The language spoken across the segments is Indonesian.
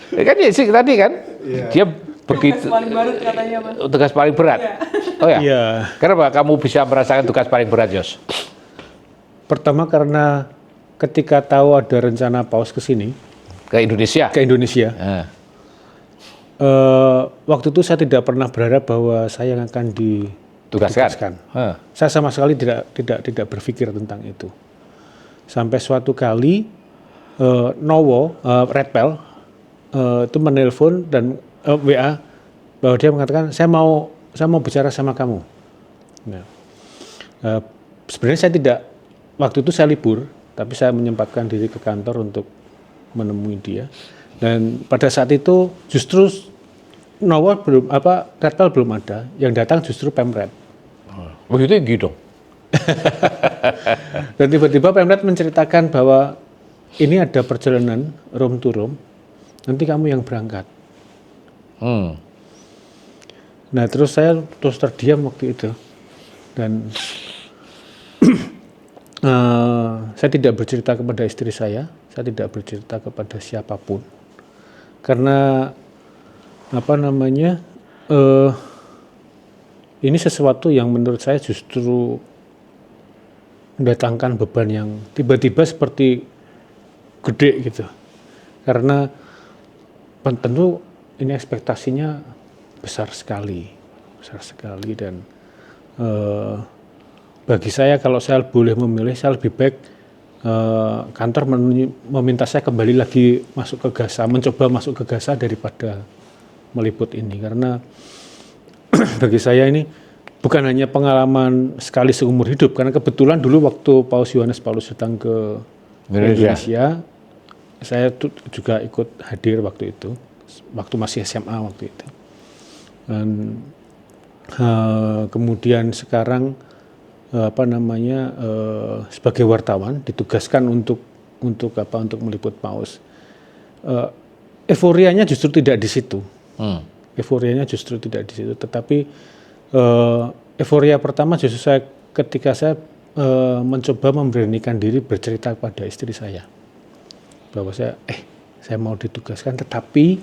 Kan ya sih tadi kan, dia begitu. Tugas paling berat katanya, Mas. Tugas paling berat. Iya. Oh ya. Iya. Kenapa kamu bisa merasakan tugas paling berat, Jos? Pertama karena ketika tahu ada rencana Paus ke sini, Ke Indonesia. ke Indonesia, Nah, waktu itu saya tidak pernah berharap bahwa saya yang akan ditugaskan. Saya sama sekali tidak berpikir tentang itu. Sampai suatu kali Red Pel itu menelpon dan WA bahwa dia mengatakan saya mau bicara sama kamu. Nah, sebenarnya saya tidak, waktu itu saya libur, tapi saya menyempatkan diri ke kantor untuk menemui dia. Dan pada saat itu justru Red Pel belum ada, yang datang justru Pemret. begitu gitu. Dan tiba-tiba Pemret menceritakan bahwa ini ada perjalanan room to room, nanti kamu yang berangkat. Nah terus saya terdiam waktu itu, dan saya tidak bercerita kepada istri saya tidak bercerita kepada siapapun, karena ini sesuatu yang menurut saya justru mendatangkan beban yang tiba-tiba seperti gede gitu, karena tentu ini ekspektasinya besar sekali dan bagi saya kalau saya boleh memilih, saya lebih baik kantor meminta saya kembali lagi masuk ke Gaza, mencoba masuk ke Gaza daripada meliput ini, karena bagi saya ini bukan hanya pengalaman sekali seumur hidup, karena kebetulan dulu waktu Paus Yohanes Paulus datang ke Indonesia, saya juga ikut hadir waktu itu, waktu masih SMA waktu itu. Dan kemudian sekarang sebagai wartawan ditugaskan untuk meliput Paus. Euforianya justru tidak di situ. Euforianya justru tidak di situ, tetapi euforia pertama justru ketika saya mencoba memberanikan diri bercerita pada istri saya bahwa saya mau ditugaskan, tetapi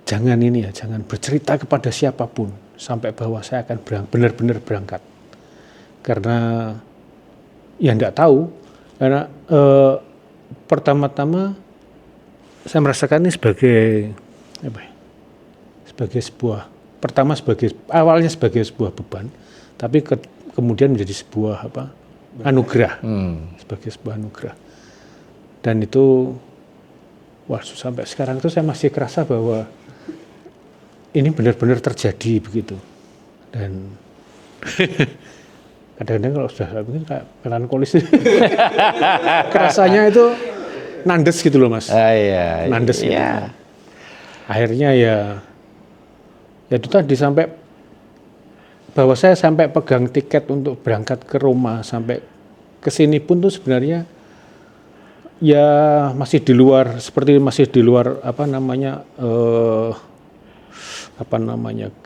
jangan bercerita kepada siapapun sampai bahwa saya akan benar-benar berangkat, karena ya enggak tahu, karena pertama-tama saya merasakan ini awalnya sebagai sebuah beban, tapi kemudian menjadi sebuah anugerah, sebagai sebuah anugerah. Dan itu sampai sekarang itu saya masih kerasa bahwa ini benar-benar terjadi begitu. Dan kadang-kadang kalau sudah begini kayak melankolis, kerasanya itu nandes gitu loh Mas. Nandes gitu. Akhirnya ya itu tadi, sampai bahwa saya sampai pegang tiket untuk berangkat ke Roma, sampai ke sini pun tuh sebenarnya ya masih di luar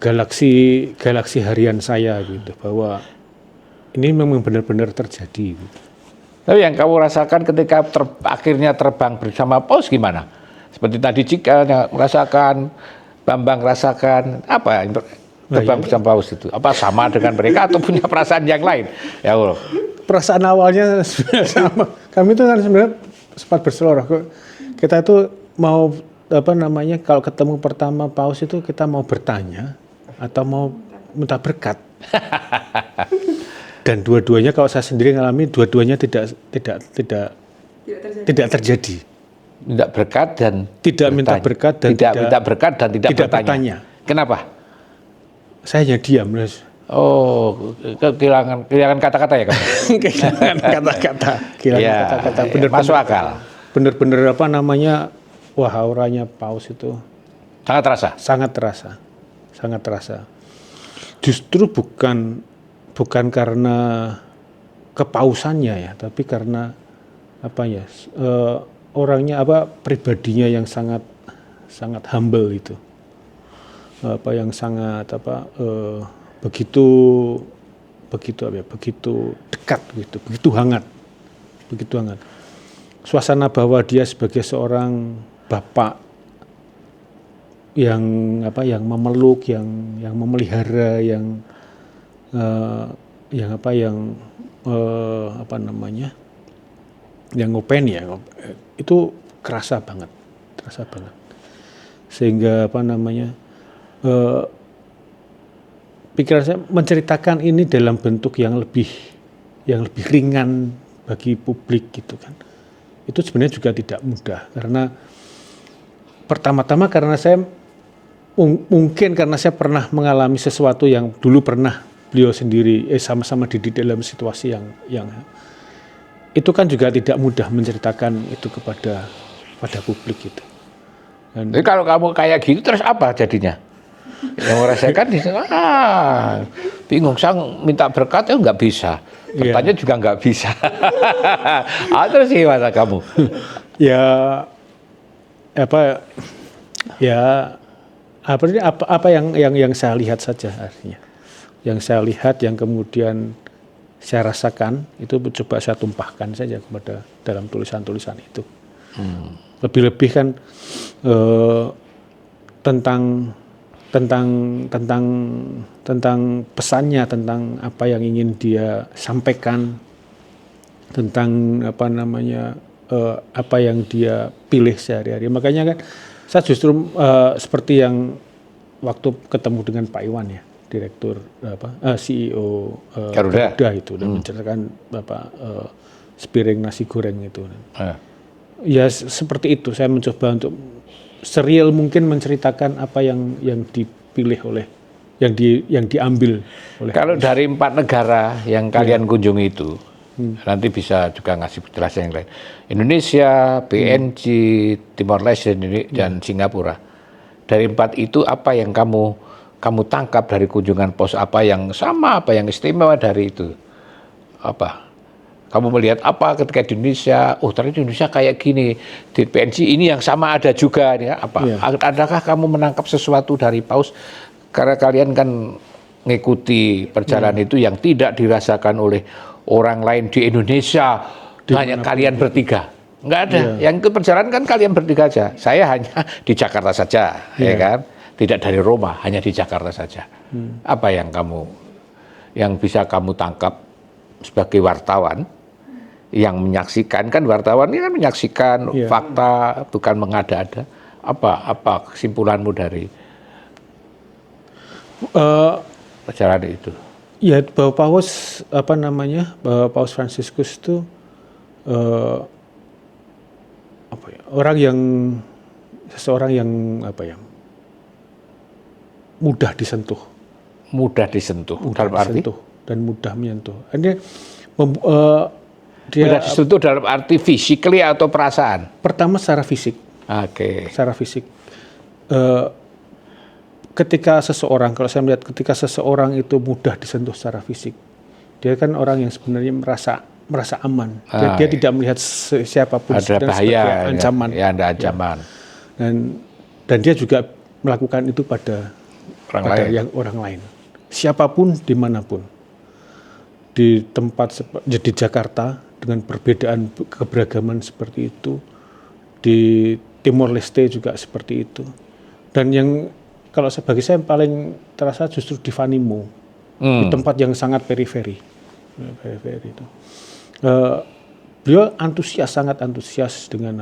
galaksi harian saya gitu, bahwa ini memang benar-benar terjadi gitu. Tapi yang kamu rasakan ketika akhirnya terbang bersama Paus gimana? Seperti tadi Cika merasakan, Bambang rasakan, apa yang terbang bersama Paus itu? Apa sama dengan mereka atau punya perasaan yang lain? Ya Allah. Perasaan awalnya sama. Kami itu kan sebenarnya sempat berseloroh. Kita itu mau kalau ketemu pertama Paus itu kita mau bertanya atau mau minta berkat. Dan dua-duanya kalau saya sendiri ngalami, dua-duanya tidak terjadi. Tidak berkat dan tidak minta berkat dan tidak minta berkat dan tidak bertanya. Kenapa? Saya hanya diam. Oh, kehilangan kata-kata ya kamu? Kehilangan kata-kata. Masuk akal. Bener-bener wah auranya Paus itu sangat terasa. Justru bukan karena kepausannya ya, tapi karena orangnya pribadinya yang sangat humble itu, yang sangat begitu dekat gitu, begitu hangat. suasana bahwa dia sebagai seorang bapak yang memeluk, yang memelihara, yang ngopen ya, itu kerasa banget. Sehingga pikiran saya menceritakan ini dalam bentuk yang lebih ringan bagi publik gitu kan. Itu sebenarnya juga tidak mudah, karena pertama-tama karena saya mungkin karena saya pernah mengalami sesuatu yang dulu pernah beliau sendiri sama-sama di dalam situasi yang itu kan juga tidak mudah menceritakan itu pada publik gitu. Jadi kalau kamu kayak gitu terus apa jadinya? Yang merasakan bingung, saya minta berkat nggak bisa, bertanya juga nggak bisa. Terus gimana kamu? Apa yang saya lihat saja artinya. Yang saya lihat, yang kemudian saya rasakan itu coba saya tumpahkan saja kepada dalam tulisan-tulisan itu. Lebih-lebih kan tentang pesannya, tentang apa yang ingin dia sampaikan, tentang apa yang dia pilih sehari-hari. Makanya kan saya justru seperti yang waktu ketemu dengan Pak Iwan ya, direktur CEO Garuda itu, dan menceritakan sepiring nasi goreng itu. Ya seperti itu, saya mencoba untuk serial mungkin menceritakan apa yang dipilih oleh yang diambil oleh. Kalau dari 4 negara yang kalian kunjungi itu, nanti bisa juga ngasih penjelasan yang lain. Indonesia, PNG, Timor Leste dan Singapura. Dari 4 itu apa yang kamu tangkap dari kunjungan pos, apa yang sama, apa yang istimewa dari itu? Apa? Kamu melihat apa ketika di Indonesia? Oh, ternyata di Indonesia kayak gini. Di PNG ini yang sama ada juga, ya apa? Adakah kamu menangkap sesuatu dari paus? Karena kalian kan mengikuti perjalanan itu yang tidak dirasakan oleh orang lain di Indonesia, hanya kalian bertiga. Enggak ada. Yang ikut perjalanan kan kalian bertiga aja. Saya hanya di Jakarta saja, ya kan? Tidak dari Roma, hanya di Jakarta saja. Apa yang bisa kamu tangkap sebagai wartawan yang menyaksikan, kan wartawan ini kan menyaksikan fakta, bukan mengada-ada. Apa kesimpulanmu dari perjalanan itu? Ya, bahwa Paus bahwa Paus Fransiskus itu seseorang yang mudah disentuh. Mudah disentuh dalam arti dan mudah menyentuh. Dia mudah disentuh dalam arti physically atau perasaan? Pertama secara fisik. Oke. Secara fisik. Ketika seseorang itu mudah disentuh secara fisik, dia kan orang yang sebenarnya merasa aman. Dia tidak melihat siapapun ada bahaya, ancaman. Ya, ada ancaman. Dan dia juga melakukan itu pada orang lain. Siapapun, dimanapun. Di tempat di Jakarta dengan perbedaan keberagaman seperti itu, di Timor Leste juga seperti itu. Dan yang kalau bagi saya paling terasa justru di Vanimo, di tempat yang sangat periferi itu. Beliau sangat antusias dengan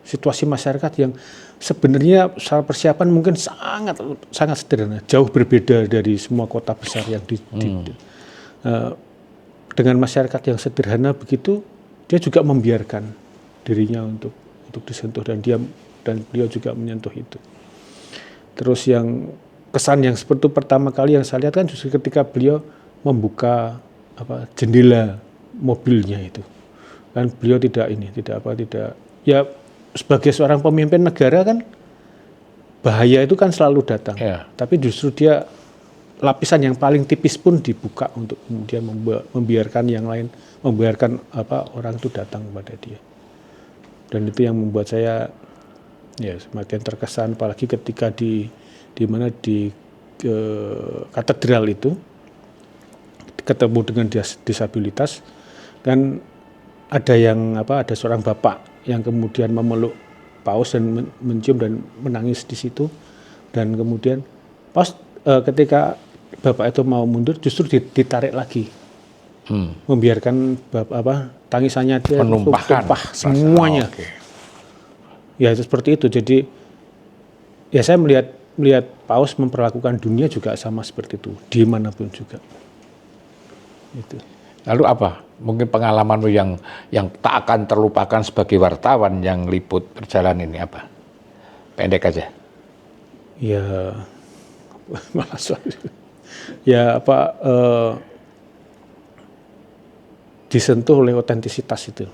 situasi masyarakat yang sebenarnya secara persiapan mungkin sangat sederhana, jauh berbeda dari semua kota besar yang dengan masyarakat yang sederhana begitu, dia juga membiarkan dirinya untuk disentuh, dan beliau juga menyentuh itu. Terus yang kesan yang seperti pertama kali yang saya lihat kan justru ketika beliau membuka jendela mobilnya itu. Kan beliau tidak ya, sebagai seorang pemimpin negara kan bahaya itu kan selalu datang. Tapi justru dia lapisan yang paling tipis pun dibuka untuk kemudian membiarkan yang lain, orang itu datang kepada dia. Dan itu yang membuat saya semakin terkesan, apalagi ketika di katedral itu ketemu dengan disabilitas, kan ada seorang bapak yang kemudian memeluk Paus dan mencium dan menangis di situ, dan kemudian Paus ketika bapak itu mau mundur justru ditarik lagi, membiarkan tangisannya dia Menumpahkan tumpah semuanya. Oke. Ya itu seperti itu. Jadi ya saya melihat Paus memperlakukan dunia juga sama seperti itu dimanapun juga. Itu. Lalu apa? Mungkin pengalamanmu yang tak akan terlupakan sebagai wartawan yang liput perjalanan ini apa? Pendek aja. Ya malah ya disentuh oleh otentisitas itu.